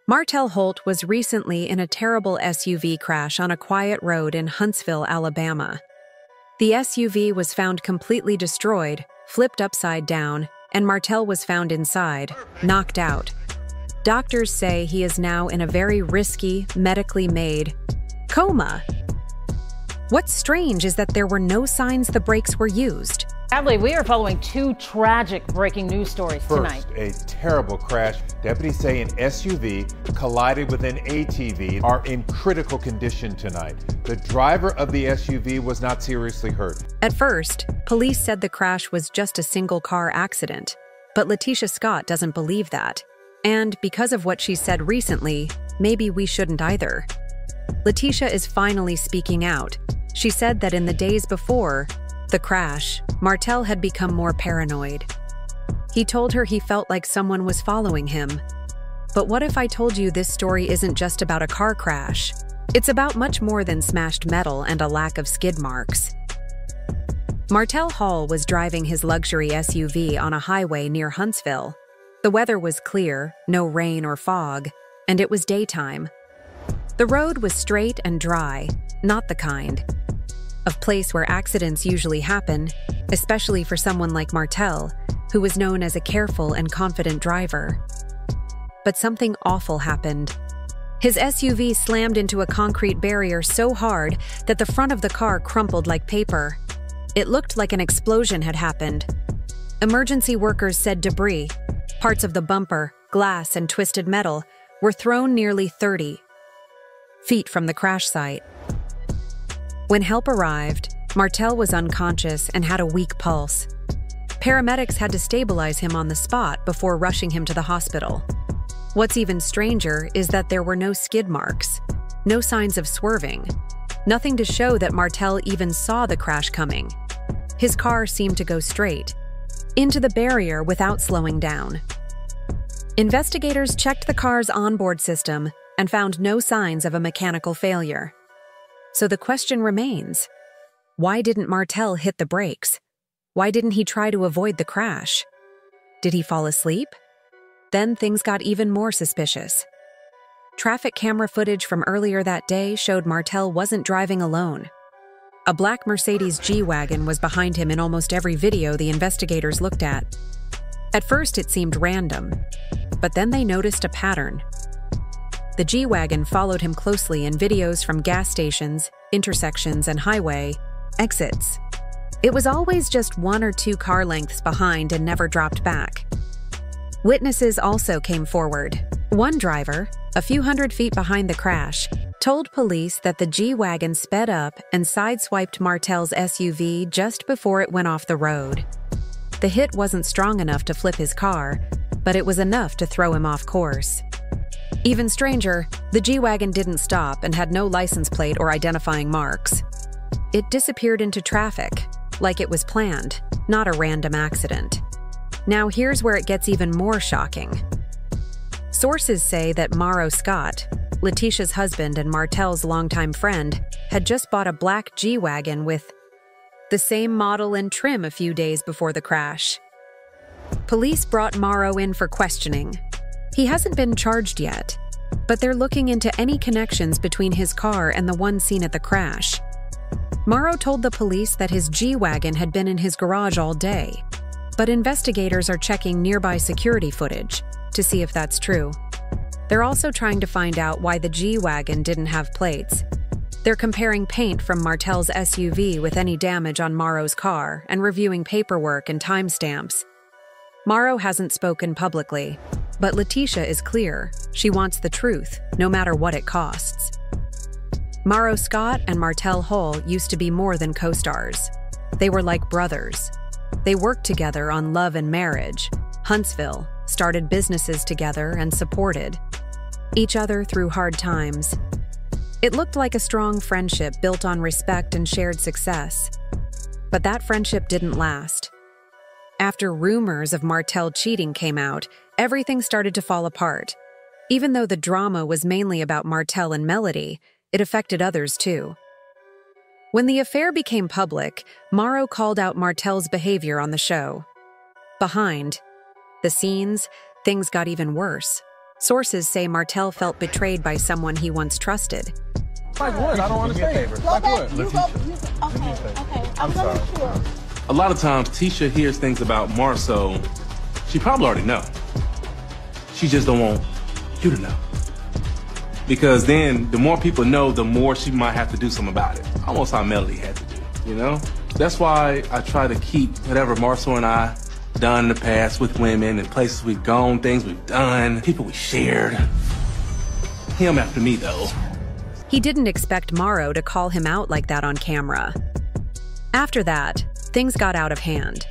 Martell Holt was recently in a terrible SUV crash on a quiet road in Huntsville, Alabama. The SUV was found completely destroyed, flipped upside down, and Martell was found inside, knocked out. Doctors say he is now in a very risky, medically made coma. What's strange is that there were no signs the brakes were used. Sadly, we are following two tragic breaking news stories tonight. First, a terrible crash. Deputies say an SUV collided with an ATV are in critical condition tonight. The driver of the SUV was not seriously hurt. At first, police said the crash was just a single-car accident, but LaTisha Scott doesn't believe that. And because of what she said recently, maybe we shouldn't either. LaTisha is finally speaking out. She said that in the days before the crash, Martell had become more paranoid. He told her he felt like someone was following him. But what if I told you this story isn't just about a car crash? It's about much more than smashed metal and a lack of skid marks. Martell Holt was driving his luxury SUV on a highway near Huntsville. The weather was clear, no rain or fog, and it was daytime. The road was straight and dry, not the kind of place where accidents usually happen, especially for someone like Martell, who was known as a careful and confident driver. But something awful happened. His SUV slammed into a concrete barrier so hard that the front of the car crumpled like paper. It looked like an explosion had happened. Emergency workers said debris, parts of the bumper, glass, and twisted metal, were thrown nearly 30 feet from the crash site. When help arrived, Martell was unconscious and had a weak pulse. Paramedics had to stabilize him on the spot before rushing him to the hospital. What's even stranger is that there were no skid marks, no signs of swerving, nothing to show that Martell even saw the crash coming. His car seemed to go straight into the barrier without slowing down. Investigators checked the car's onboard system and found no signs of a mechanical failure. So the question remains, why didn't Martell hit the brakes? Why didn't he try to avoid the crash? Did he fall asleep? Then things got even more suspicious. Traffic camera footage from earlier that day showed Martell wasn't driving alone. A black Mercedes G-Wagon was behind him in almost every video the investigators looked at. At first it seemed random, but then they noticed a pattern. The G-Wagon followed him closely in videos from gas stations, intersections, and highway exits. It was always just 1 or 2 car lengths behind and never dropped back. Witnesses also came forward. One driver, a few hundred feet behind the crash, told police that the G-Wagon sped up and sideswiped Martell's SUV just before it went off the road. The hit wasn't strong enough to flip his car, but it was enough to throw him off course. Even stranger, the G-Wagon didn't stop and had no license plate or identifying marks. It disappeared into traffic, like it was planned, not a random accident. Now here's where it gets even more shocking. Sources say that Martell Scott, LaTisha's husband and Martell's longtime friend, had just bought a black G-Wagon with the same model and trim a few days before the crash. Police brought Martell in for questioning. He hasn't been charged yet, but they're looking into any connections between his car and the one seen at the crash. Martell told the police that his G-Wagon had been in his garage all day, but investigators are checking nearby security footage to see if that's true. They're also trying to find out why the G-Wagon didn't have plates. They're comparing paint from Martell's SUV with any damage on Martell's car and reviewing paperwork and timestamps. Martell hasn't spoken publicly, but LaTisha is clear. She wants the truth, no matter what it costs. Martell Scott and Martell Holt used to be more than co-stars. They were like brothers. They worked together on Love and Marriage, Huntsville, started businesses together and supported each other through hard times. It looked like a strong friendship built on respect and shared success. But that friendship didn't last. After rumors of Martell cheating came out, everything started to fall apart. Even though the drama was mainly about Martell and Melody, it affected others too. When the affair became public, Martell called out Martell's behavior on the show. Behind the scenes, things got even worse. Sources say Martell felt betrayed by someone he once trusted. Like what? I don't understand. Like what? Okay. I'm sorry. Sure. A lot of times, Tisha hears things about Marceau she probably already know. She just don't want you to know. Because then, the more people know, the more she might have to do something about it. Almost how Melody had to do, you know? That's why I try to keep whatever Marceau and I done in the past with women and places we've gone, things we've done, people we shared. Him after me, though. He didn't expect Morrow to call him out like that on camera. After that, things got out of hand.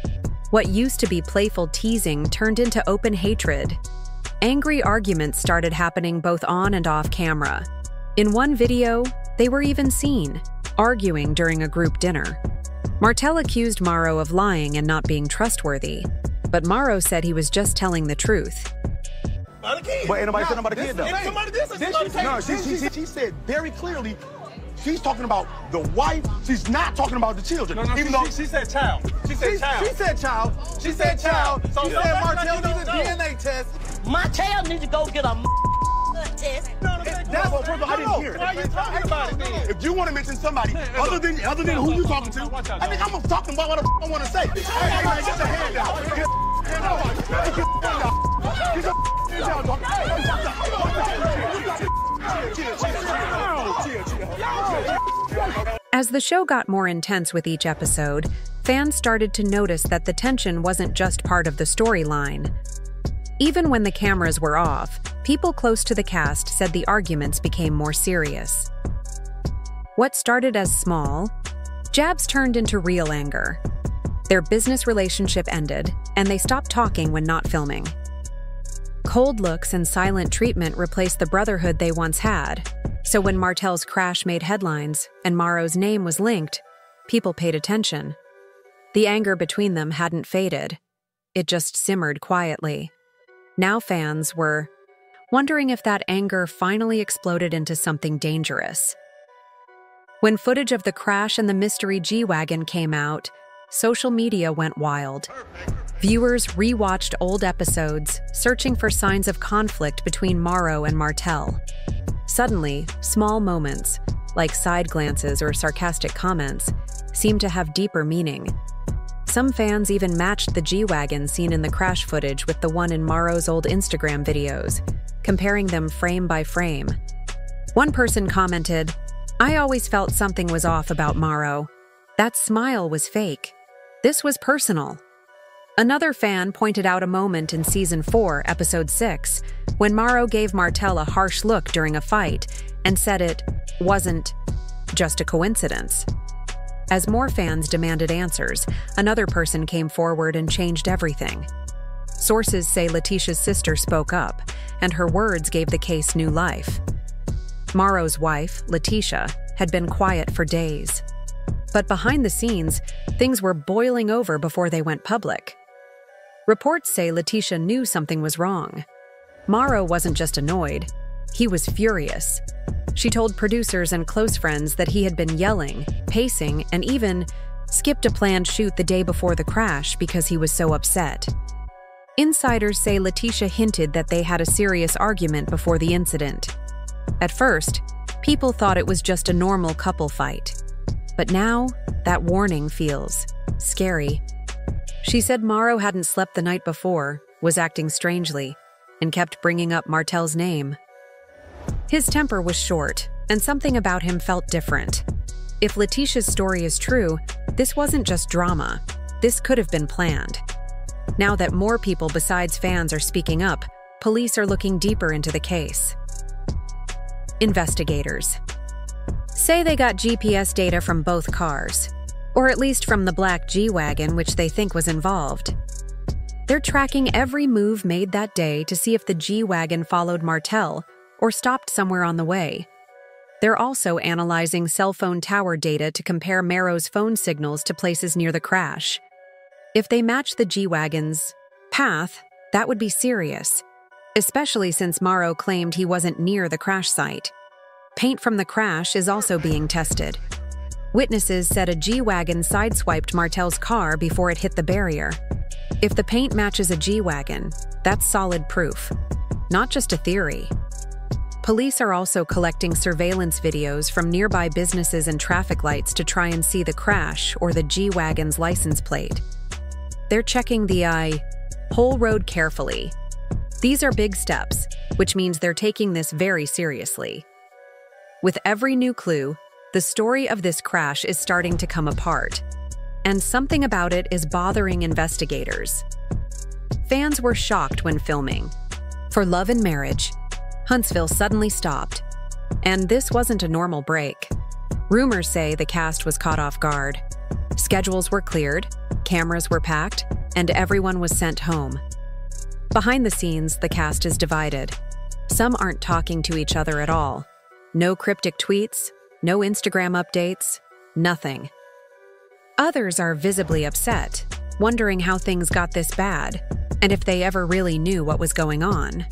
What used to be playful teasing turned into open hatred. Angry arguments started happening both on and off camera. In one video, they were even seen, arguing during a group dinner. Martell accused Morrow of lying and not being trustworthy, but Morrow said he was just telling the truth. But ain't nobody said about the kid, though. She said very clearly, she's talking about the wife. She's not talking about the children. She said child. She said child. She said Martell needs a DNA test. Martell needs to go get a test. That's what I didn't hear. Why are you talking about it then? If you want to mention somebody other than who you talking to, I think I'm talking about what I want to say. Hey, man, get your hand down. Get your hand down. As the show got more intense with each episode, fans started to notice that the tension wasn't just part of the storyline. Even when the cameras were off, people close to the cast said the arguments became more serious. What started as small jabs turned into real anger. Their business relationship ended, and they stopped talking when not filming. Cold looks and silent treatment replaced the brotherhood they once had, so when Martell's crash made headlines and Morrow's name was linked, people paid attention. The anger between them hadn't faded. It just simmered quietly. Now fans were wondering if that anger finally exploded into something dangerous. When footage of the crash and the mystery G-Wagon came out, social media went wild. Viewers rewatched old episodes, searching for signs of conflict between Morrow and Martell. Suddenly, small moments, like side glances or sarcastic comments, seemed to have deeper meaning. Some fans even matched the G-Wagon seen in the crash footage with the one in Morrow's old Instagram videos, comparing them frame by frame. One person commented, "I always felt something was off about Morrow. That smile was fake. This was personal." Another fan pointed out a moment in Season 4, Episode 6, when Morrow gave Martell a harsh look during a fight and said it wasn't just a coincidence. As more fans demanded answers, another person came forward and changed everything. Sources say LaTisha's sister spoke up, and her words gave the case new life. Morrow's wife, LaTisha, had been quiet for days. But behind the scenes, things were boiling over before they went public. Reports say LaTisha knew something was wrong. Morrow wasn't just annoyed, he was furious. She told producers and close friends that he had been yelling, pacing, and even skipped a planned shoot the day before the crash because he was so upset. Insiders say LaTisha hinted that they had a serious argument before the incident. At first, people thought it was just a normal couple fight. But now, that warning feels scary. She said Morrow hadn't slept the night before, was acting strangely, and kept bringing up Martell's name. His temper was short, and something about him felt different. If LaTisha's story is true, this wasn't just drama. This could have been planned. Now that more people besides fans are speaking up, police are looking deeper into the case. Investigators say they got GPS data from both cars, or at least from the black G-Wagon, which they think was involved. They're tracking every move made that day to see if the G-Wagon followed Martell or stopped somewhere on the way. They're also analyzing cell phone tower data to compare Morrow's phone signals to places near the crash. If they match the G-Wagon's path, that would be serious, especially since Morrow claimed he wasn't near the crash site. Paint from the crash is also being tested. Witnesses said a G-Wagon sideswiped Martell's car before it hit the barrier. If the paint matches a G-Wagon, that's solid proof. not just a theory. Police are also collecting surveillance videos from nearby businesses and traffic lights to try and see the crash or the G-Wagon's license plate. They're checking the whole road carefully. These are big steps, which means they're taking this very seriously. With every new clue, the story of this crash is starting to come apart, and something about it is bothering investigators. Fans were shocked when filming. For Love and Marriage, Huntsville suddenly stopped, and this wasn't a normal break. Rumors say the cast was caught off guard. Schedules were cleared, cameras were packed, and everyone was sent home. Behind the scenes, the cast is divided. Some aren't talking to each other at all. No cryptic tweets, no Instagram updates, nothing. Others are visibly upset, wondering how things got this bad, and if they ever really knew what was going on.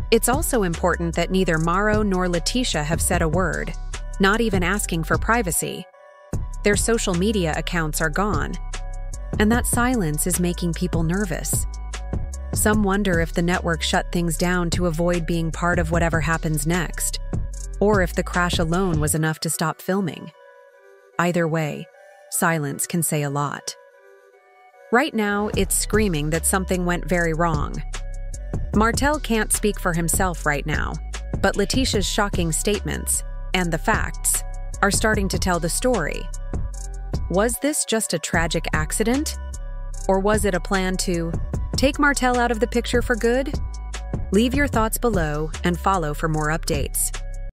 It's also important that neither Mauro nor LaTisha have said a word, not even asking for privacy. Their social media accounts are gone, and that silence is making people nervous. Some wonder if the network shut things down to avoid being part of whatever happens next, or if the crash alone was enough to stop filming. Either way, silence can say a lot. Right now, it's screaming that something went very wrong. Martell can't speak for himself right now, but LaTisha's shocking statements, and the facts, are starting to tell the story. Was this just a tragic accident? Or was it a plan to take Martell out of the picture for good? Leave your thoughts below and follow for more updates.